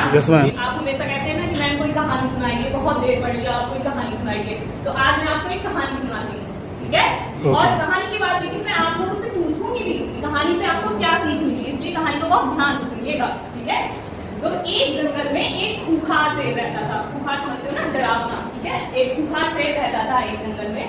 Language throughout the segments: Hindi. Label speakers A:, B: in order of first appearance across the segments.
A: Yes, ma'am.
B: आप हमेशा कहते हैं ना कि मैम कोई कहानी सुनाइए, बहुत देर पढ़ लिया, आप कोई कहानी सुनाइए। तो आज मैं आपको एक कहानी सुनाती हूँ, ठीक है? और कहानी के बाद लेकिन मैं आप लोगों से पूछूंगी भी कि कहानी से आपको क्या सीख मिली, इसलिए कहानी को बहुत ध्यान से सुनिएगा, ठीक है? तो एक जंगल में एक खूंखार शेर रहता था। खूंखार समझते हो ना, डरावना, ठीक है? एक खूंखार शेर रहता था एक जंगल में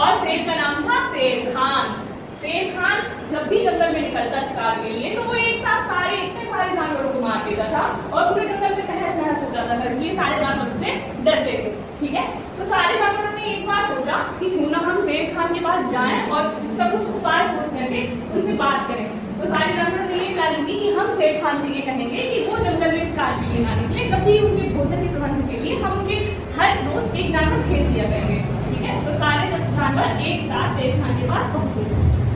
B: और शेर का नाम था शेर खान। शेर खान जब भी जंगल में निकलता शिकार के लिए तो वो एक साथ इतने सारे जानवरों को मार देता था और पूरे जंगल में तहस नहस हो जाता था, इसलिए सारे जानवर उससे डरते थे, ठीक है? तो सारे जानवरों ने एक बार सोचा कि क्यों ना हम शेर खान के पास जाएं और इसका कुछ उपाय सोच करके उनसे बात करें। तो सारे जानवरों ने ये प्लानिंग की कि हम शेर खान से ये कहेंगे कि वो जंगल में शिकार के लिए ना निकले, जब भी उनके भोजन के प्रबंध के लिए हम उनके हर रोज एक जानवर भेज दिया करेंगे, ठीक है? तो सारे जानवर एक साथ शेर खान के पास पहुंचे।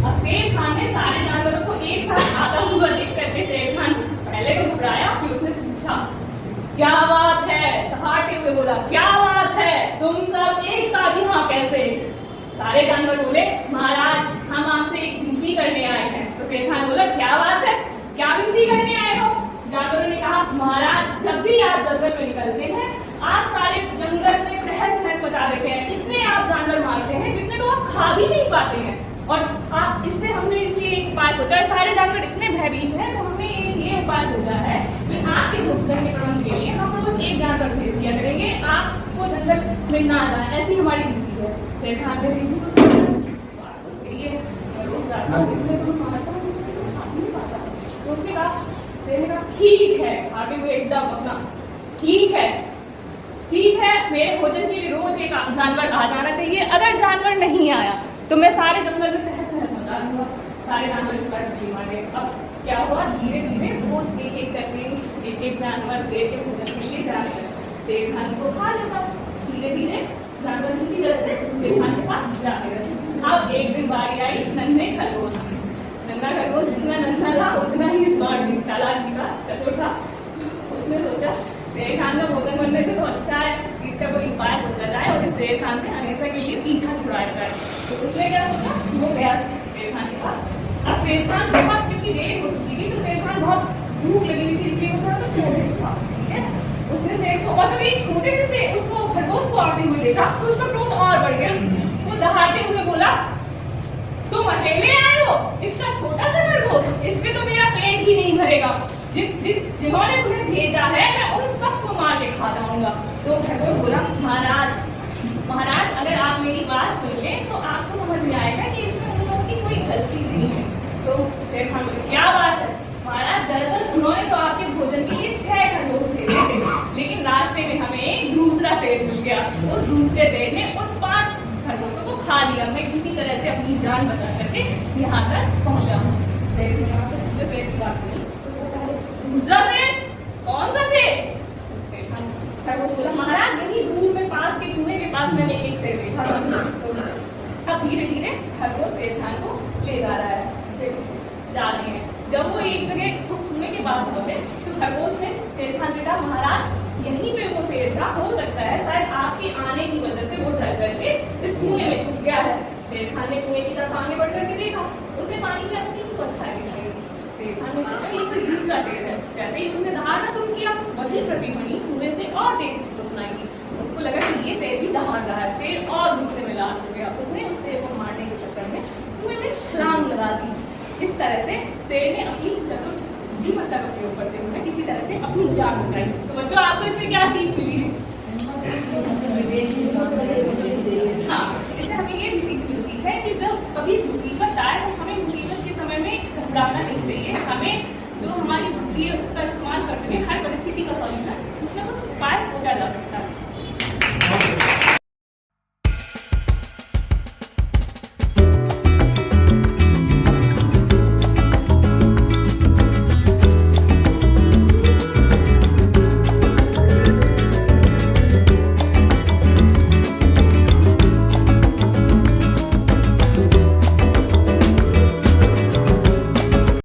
B: अब शेर खान ने सारे जानवरों को एक साथ आता हुआ देख करके शेर खान पहले तो घबराया, फिर उसने पूछा क्या बात है, दहाड़ते हुए बोला क्या बात है, तुम सब एक साथ यहाँ कैसे? सारे जानवर बोले महाराज हम आपसे एक विनती करने आए हैं। तो शेर खान बोला क्या बात है, क्या विनती करने आए हो? जानवरों ने कहा महाराज जब भी आप जंगल में निकलते हैं आप सारे जंगल से तहस नहस मचा देते हैं, इतने आप जानवर मारते हैं जितने तो आप खा भी नहीं पाते हैं। और आप इससे हमने इसलिए एक उपाय सोचा, सारे जानवर इतने भयभीत हैं तो हमने ये उपाय सोचा है कि आपके भोजन के प्रबंध के लिए हम रोज एक जानवर भेज दिया करेंगे, आपको जंगल में ना जाए, ऐसी हमारी नीति है। शेर खान ने तो उसने कहा, शेर ने कहा ठीक है, आगे वो एकदम अपना ठीक है मेरे भोजन के लिए रोज एक जानवर आ जाना चाहिए, अगर जानवर नहीं आया तो मैं सारे जंगल में तहस नहस मचा दूंगा, सारे जानवर इस बार नहीं मारे। अब क्या हुआ, धीरे धीरे रोज एक करके एक जानवर शेर के भोजन के लिए जाने लगा। शेर खान को खा लेता, धीरे धीरे जानवर किसी तरह से शेर खान के पास जाने लगे। अब एक दिन बारी आई नन्हे खरगोश की। नन्हा खरगोश जितना नन्हा था उतना ही स्मार्ट भी, चालाक भी था, चतुर था। उसने सोचा शेर खान का भोजन बनने से तो अच्छा है, इसका कोई उपाय सोचा जाए और इस शेर खान से हमेशा के लिए पीछा छुड़ाया जाए। तो उसने क्या सोचा, वो गया शेर खान के पास। अब शेर खान के पास क्योंकि देर हो चुकी थी तो शेर खान बहुत भूख लगी हुई थी, इसलिए वो थोड़ा सा क्रोधित था, ठीक है? उसने शेर को और जब एक छोटे से उसको खरगोश को आते हुए देखा तो उसका क्रोध और बढ़ गया। वो दहाड़ते हुए बोला तुम अकेले आए हो, इतना छोटा सा खरगोश, इस पे तो मेरा पेट ही नहीं भरेगा, जिन्होंने तुम्हें भेजा है मैं उन सबको मार के खा जाऊंगा। तो खरगोश बोला महाराज अगर आप मेरी बात सुन लें तो आपको समझ में आएगा कि इसमें उन लोगों की कोई गलती नहीं है। तो शेर खान बोले क्या बात है महाराज, दरअसल उन्होंने तो आपके भोजन के लिए 6 खरगोश भेजे थे, लेकिन रास्ते में हमें एक दूसरा शेर मिल गया, उस दूसरे शेर ने उन 5 खरगोशों को खा लिया, मैं किसी तरह से अपनी जान बचा करके यहाँ तक पहुंचा हूँ। दूसरा शेर कौन सा शेर? खरगोश बोला महाराज यही दूर में पास के कुएं के पास मैंने एक शेर देखा था। अब धीरे धीरे खरगोश शेर खान को ले जा रहा है, जा रहे हैं। जब वो एक जगह उस कुएं के पास पहुंचे तो खरगोश ने शेर खान से कहा महाराज यहीं पे वो शेर था, हो सकता है शायद आपके आने की वजह से वो डर करके इस कुएं में छुप गया है। शेर खान ने कुएं की तरफ आगे बढ़ करके देखा, उसने पानी में अपनी परछाई दिखाई। शेर खान ने सोचा ये कोई दूसरा शेर है। जैसे ही उसने दहाड़ना शुरू किया वही प्रतिध्वनि कुएं से और तेज सुनाई दी। उसको लगा कि ये शेर भी दहाड़ रहा है, शेर और गुस्से में लाल हो गया। उसने उस शेर को मारने के चक्कर में कुएं में छलांग लगा दी। इस तरह से शेर ने अपनी बुद्धिमत्ता का प्रयोग करते हुए किसी तरह से अपनी जान बचाई। तो बच्चों आपको इससे क्या सीख मिली? हाँ, इससे हमें ये सीख मिलती है कि जब कभी मुसीबत आए तो हमें मुसीबत के समय में घबराना नहीं चाहिए, हमें जो हमारी बुद्धि है